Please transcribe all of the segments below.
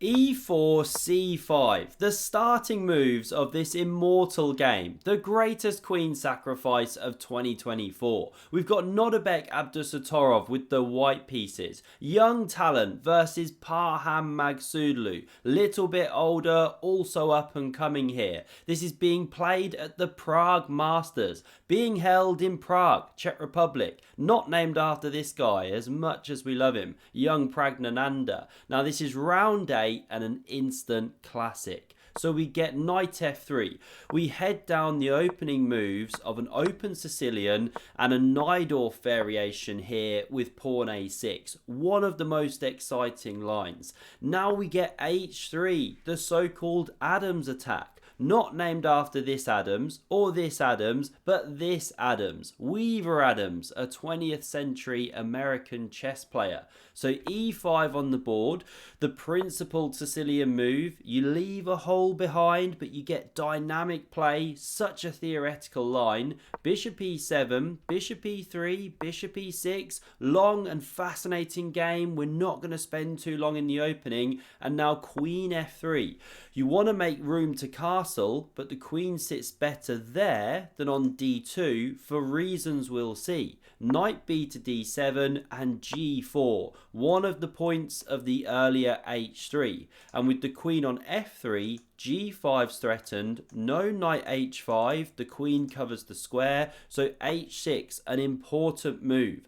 E4, C5, the starting moves of this immortal game, the greatest queen sacrifice of 2024. We've got Nodirbek Abdusattorov with the white pieces, young talent versus Parham Maghsoodloo, little bit older, also up and coming here. This is being played at the Prague Masters, being held in Prague, Czech Republic, not named after this guy as much as we love him, young Pragnananda. Now this is round 8 and an instant classic. So we get knight f3. We head down the opening moves of an open Sicilian and a Najdorf variation here with pawn a6. One of the most exciting lines. Now we get h3, the so-called Adams attack. Not named after this Adams or this Adams, but this Adams, Weaver Adams, a 20th century American chess player. So e5 on the board, the principled Sicilian move. You leave a hole behind, but you get dynamic play, such a theoretical line. Bishop e7, bishop e3, bishop e6, long and fascinating game. We're not going to spend too long in the opening. And now queen f3. You want to make room to castle, but the queen sits better there than on d2 for reasons we'll see. Knight b to d7 and g4, one of the points of the earlier h3. And with the queen on f3, g5's threatened, no knight h5, the queen covers the square, so h6, an important move.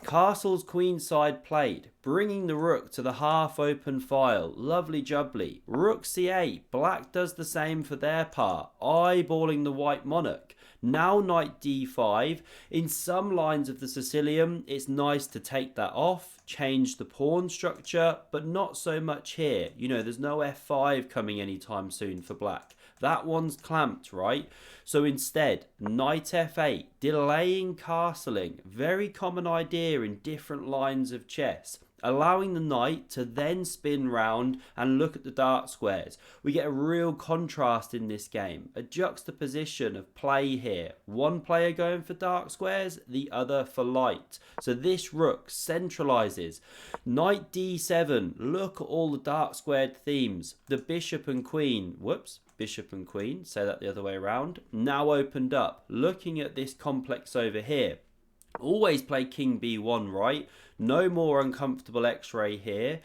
Castle's queenside played, bringing the rook to the half open file, lovely jubbly. Rook c8, black does the same for their part, eyeballing the white monarch. Now knight d5. In some lines of the Sicilian, it's nice to take that off, change the pawn structure, but not so much here. You know, there's no f5 coming anytime soon for black. That one's clamped, right? So instead, knight f8, delaying castling. Very common idea in different lines of chess. Allowing the knight to then spin round and look at the dark squares. We get a real contrast in this game, a juxtaposition of play here. One player going for dark squares, the other for light. So this rook centralizes. Knight d7, look at all the dark squared themes. The bishop and queen, bishop and queen, say that the other way around, now opened up. Looking at this complex over here. Always play king b1, right? No more uncomfortable x-ray here.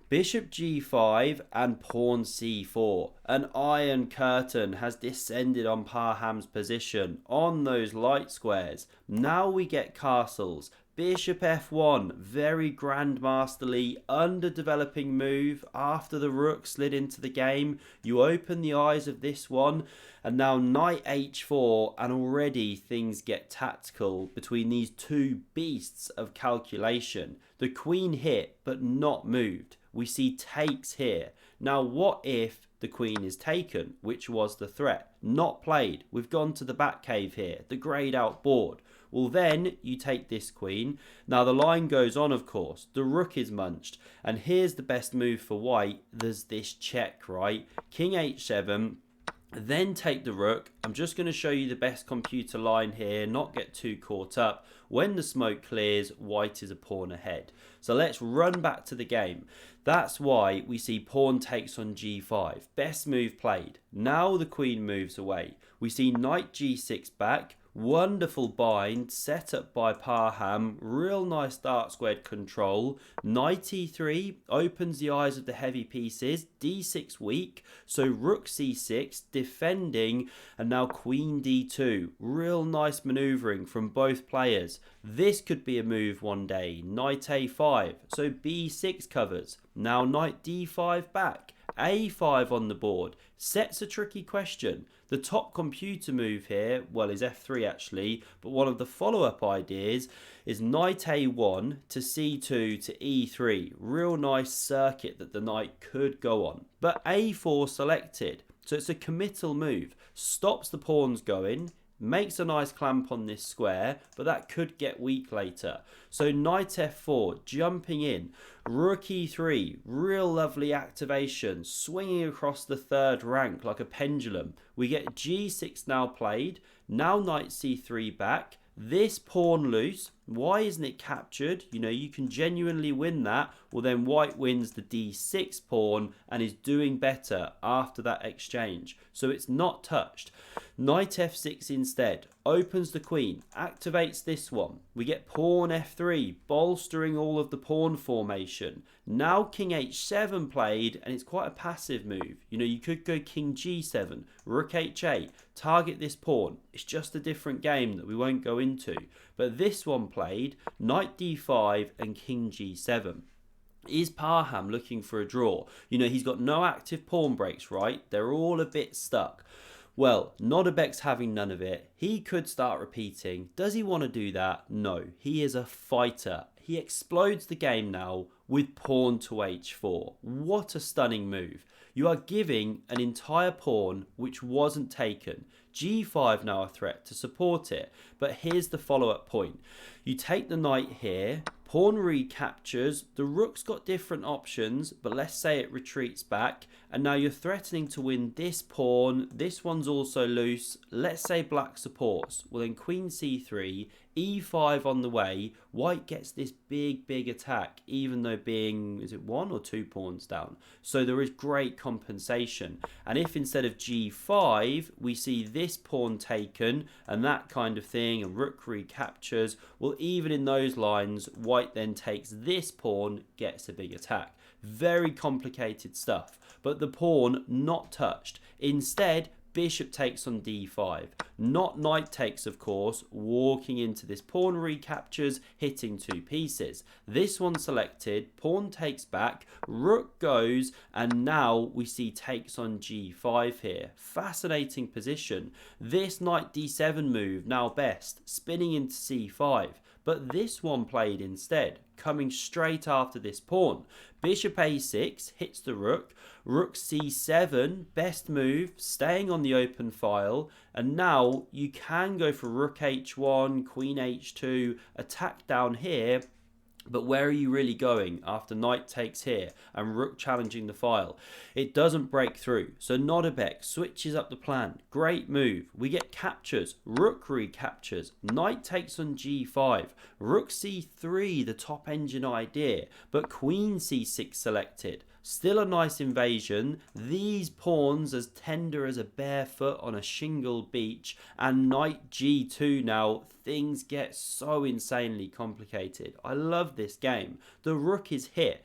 Bishop g5 and pawn c4. An iron curtain has descended on Parham's position on those light squares. Now we get castles. Bishop f1, very grandmasterly, underdeveloping move after the rook slid into the game. You open the eyes of this one, and now knight h4, and already things get tactical between these two beasts of calculation. The queen hit, but not moved. We see takes here. Now what if the queen is taken, which was the threat? Not played. We've gone to the back cave here, the greyed out board. Well, then you take this queen. Now the line goes on, of course. The rook is munched. And here's the best move for white. There's this check, right? King h7. Then take the rook. I'm just going to show you the best computer line here, not get too caught up. When the smoke clears, white is a pawn ahead. So let's run back to the game. That's why we see pawn takes on g5. Best move played. Now the queen moves away. We see knight g6 back. Wonderful bind set up by Parham. Real nice dark squared control. Knight e3 opens the eyes of the heavy pieces. d6 weak. So rook c6 defending. And now queen d2. Real nice maneuvering from both players. This could be a move one day. Knight a5. So b6 covers. Now knight d5 back. a5 on the board. Sets a tricky question. The top computer move here, well, is f3 actually, but one of the follow-up ideas is knight a1 to c2 to e3. Real nice circuit that the knight could go on. But a4 selected, so it's a committal move. Stops the pawns going, makes a nice clamp on this square, but that could get weak later. So knight f4, jumping in. Rook e3, real lovely activation, swinging across the third rank like a pendulum. We get g6 now played. Now knight c3 back. This pawn loose, Why isn't it captured? You know, you can genuinely win that. Well, then white wins the d6 pawn and is doing better after that exchange. So it's not touched. Knight f6 instead opens the queen, activates this one. We get pawn f3, bolstering all of the pawn formation. Now king h7 played, and it's quite a passive move. You know, you could go king g7, rook h8, target this pawn. It's just a different game that we won't go into. But this one played, knight d5 and king g7. Is Parham looking for a draw? You know, he's got no active pawn breaks, right? They're all a bit stuck. Well, Nodirbek's having none of it. He could start repeating. Does he want to do that? No. He is a fighter. He explodes the game now with pawn to h4. What a stunning move. You are giving an entire pawn which wasn't taken. g5 now a threat to support it. But here's the follow-up point. You take the knight here. Pawn recaptures. The rook's got different options, but let's say it retreats back. And now you're threatening to win this pawn. This one's also loose. Let's say black supports. Well, then queen c3, e5 on the way. White gets this big attack, even though being, is it 1 or 2 pawns down? So there is great compensation. And if instead of g5, we see this pawn taken and that kind of thing, and rook recaptures, well, even in those lines, white then takes this pawn, gets a big attack. Very complicated stuff, but the pawn not touched. Instead, bishop takes on d5. Not knight takes, of course, walking into this pawn recaptures, hitting 2 pieces. This one selected, pawn takes back, rook goes, and now we see takes on g5 here. Fascinating position. This knight d7 move, now best, spinning into c5. But this one played instead, coming straight after this pawn. Bishop a6 hits the rook. Rook c7, best move, staying on the open file. And now you can go for rook h1, queen h2, attack down here. But where are you really going after knight takes here and rook challenging the file? It doesn't break through. So Nodirbek switches up the plan. Great move. We get captures. Rook recaptures. Knight takes on g5. Rook c3, the top engine idea. But queen c6 selected. Still a nice invasion. These pawns as tender as a bare foot on a shingle beach. And knight g2 now. Things get so insanely complicated. I love this game. The rook is hit.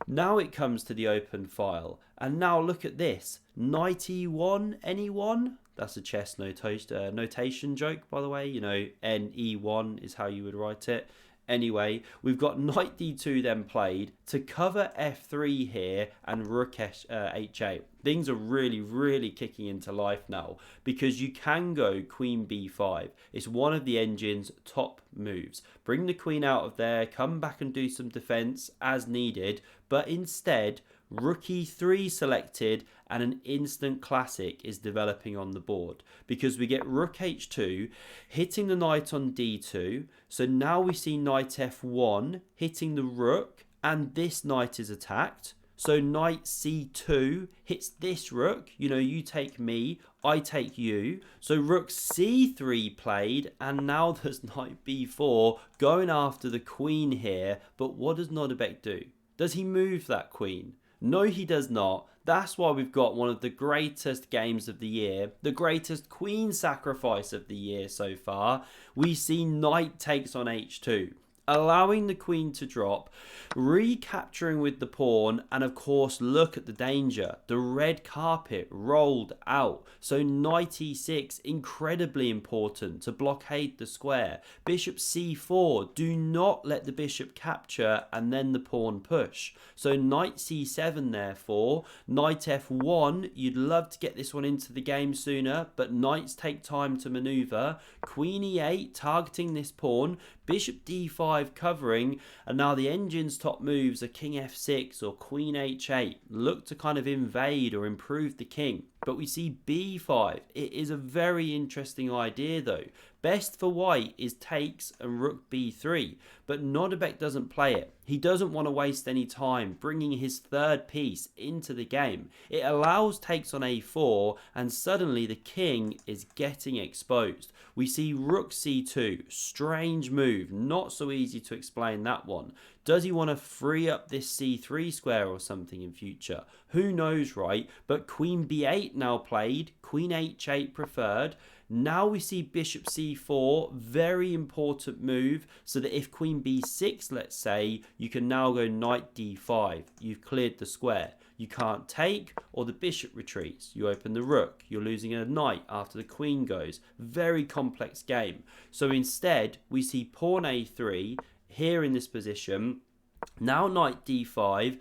Now it comes to the open file. And now look at this. Knight e1, anyone? That's a chess notation joke, by the way. You know, NE1 is how you would write it. Anyway, we've got knight d2 then played to cover f3 here and rook h8. Things are really kicking into life now because you can go queen b5. It's one of the engine's top moves. Bring the queen out of there, come back and do some defense as needed, but instead rook e3 selected and an instant classic is developing on the board because we get rook h2 hitting the knight on d2. So now we see knight f1 hitting the rook and this knight is attacked. So knight c2 hits this rook. You know, you take me, I take you. So rook c3 played and now there's knight b4 going after the queen here. But what does Nodirbek do? Does he move that queen? No, he does not. That's why we've got one of the greatest games of the year, the greatest queen sacrifice of the year so far. We see knight takes on h2, allowing the queen to drop, recapturing with the pawn, and of course look at the danger. The red carpet rolled out. So knight e6, incredibly important to blockade the square. Bishop c4, do not let the bishop capture and then the pawn push. So knight c7 therefore. Knight f1, you'd love to get this one into the game sooner, but knights take time to maneuver. Queen e8, targeting this pawn. Bishop d5 covering, and now the engine's top moves are king f6 or queen h8. Look to kind of invade or improve the king. but we see b5. It is a very interesting idea though. Best for white is takes and rook b3, but Nodirbek doesn't play it. He doesn't want to waste any time bringing his third piece into the game. It allows takes on a4, and suddenly the king is getting exposed. We see rook c2, strange move, not so easy to explain that one. Does he want to free up this c3 square or something in future? Who knows, right? But queen b8 now played, queen h8 preferred. Now we see bishop c4, very important move, so that if queen b6, let's say, you can now go knight d5. You've cleared the square. You can't take, or the bishop retreats. You open the rook. You're losing a knight after the queen goes. Very complex game. So instead, we see pawn a3 here in this position. Now knight d5.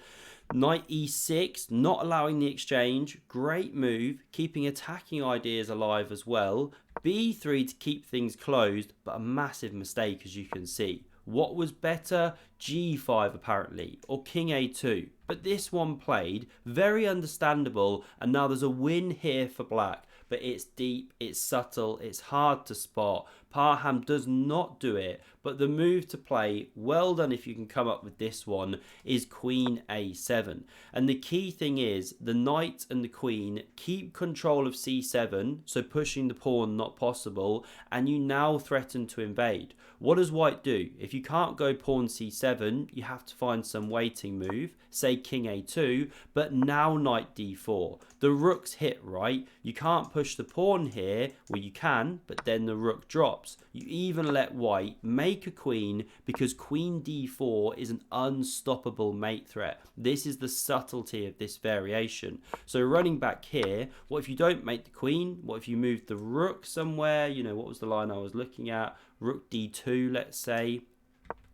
Knight e6, not allowing the exchange. Great move, keeping attacking ideas alive as well. b3 to keep things closed, but a massive mistake, as you can see. What was better? g5 apparently, or king a2. But this one played, very understandable, and now there's a win here for black. But it's deep, it's subtle, it's hard to spot. Parham does not do it, but the move to play, well done if you can come up with this one, is queen a7. And the key thing is, the knight and the queen keep control of c7, so pushing the pawn not possible, and you now threaten to invade. What does white do? If you can't go pawn c7, you have to find some waiting move, say king a2, but now knight d4. The rook's hit, right? You can't push the pawn here, well you can, but then the rook drops. You even let white make a queen because queen d4 is an unstoppable mate threat. This is the subtlety of this variation. So running back here, what if you don't make the queen? What if you move the rook somewhere? You know, what was the line I was looking at? Rook d2, let's say.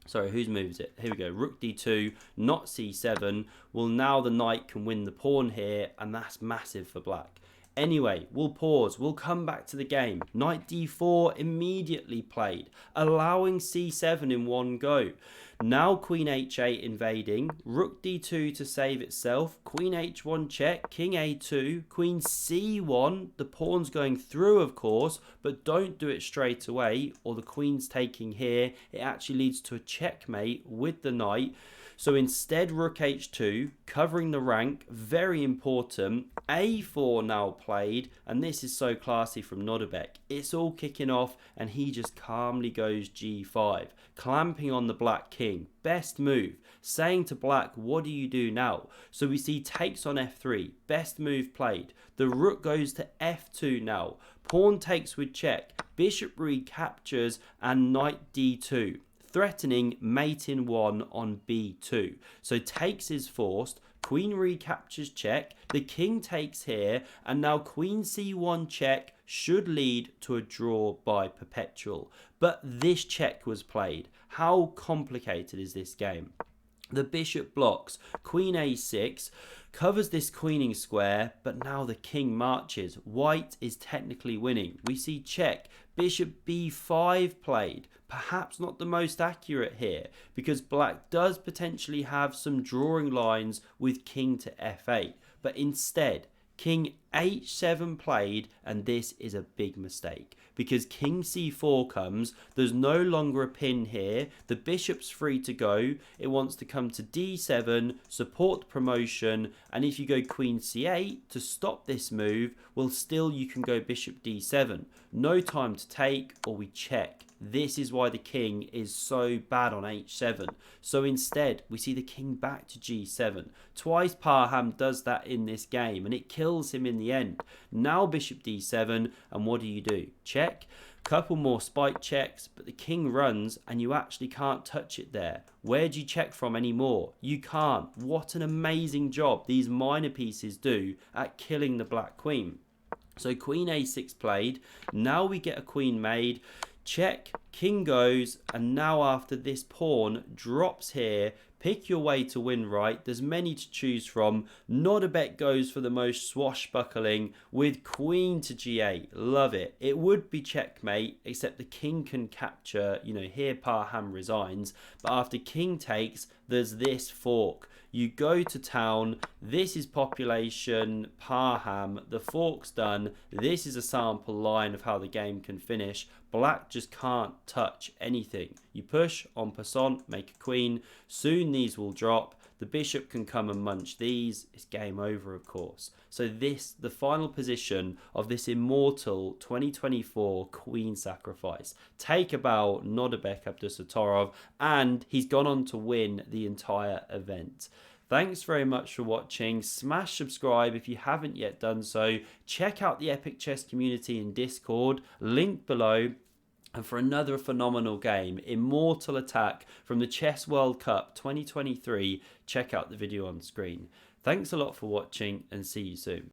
Sorry, whose move is it? Here we go. Rook d2, not c7. Well, now the knight can win the pawn here, and that's massive for black. Anyway, we'll pause. We'll come back to the game. Knight d4 immediately played, allowing c7 in one go. Now queen h8 invading, rook d2 to save itself, queen h1 check, king a2, queen c1, the pawn's going through of course, but don't do it straight away or the queen's taking here. It actually leads to a checkmate with the knight. So instead rook h2, covering the rank, very important. a4 now played, and this is so classy from Nodirbek. It's all kicking off and he just calmly goes g5, clamping on the black king. Best move, saying to black, what do you do now? So we see takes on f3, best move played. The rook goes to f2 now, pawn takes with check, bishop recaptures, and knight d2. Threatening mate in one on b2. So takes is forced, queen recaptures check, the king takes here, and now queen c1 check should lead to a draw by perpetual. But this check was played. How complicated is this game? The bishop blocks, queen a6, covers this queening square, but now the king marches. White is technically winning. We see check, bishop b5 played. Perhaps not the most accurate here, because black does potentially have some drawing lines with king to f8. But instead, king h7 played, and this is a big mistake because king c4 comes. There's no longer a pin here. The bishop's free to go. It wants to come to d7, support the promotion, and if you go queen c8 to stop this move, well, still you can go bishop d7. No time to take, or we check. This is why the king is so bad on h7. So instead, we see the king back to g7. Twice Parham does that in this game, and it kills him in the end. Now bishop d7, and what do? Check. Couple more spike checks, but the king runs, and you actually can't touch it there. Where do you check from anymore? You can't. What an amazing job these minor pieces do at killing the black queen. So queen a6 played. Now we get a queen made. Check, king goes, and now after this pawn drops here, pick your way to win, right? There's many to choose from. Nodirbek goes for the most swashbuckling with queen to g8. Love it. It would be checkmate, except the king can capture. You know, here Parham resigns, but after king takes, there's this fork. You go to town. This is population Parham. The fork's done. This is a sample line of how the game can finish. Black just can't touch anything. You push en passant, make a queen. Soon these will drop. The bishop can come and munch these. It's game over, of course. So this, the final position of this immortal 2024 queen sacrifice. Take a bow, Nodirbek Abdusattorov, and he's gone on to win the entire event. Thanks very much for watching. Smash subscribe if you haven't yet done so. Check out the Epic Chess community in Discord, link below. And for another phenomenal game, Immortal Attack from the Chess World Cup 2023, check out the video on screen. Thanks a lot for watching and see you soon.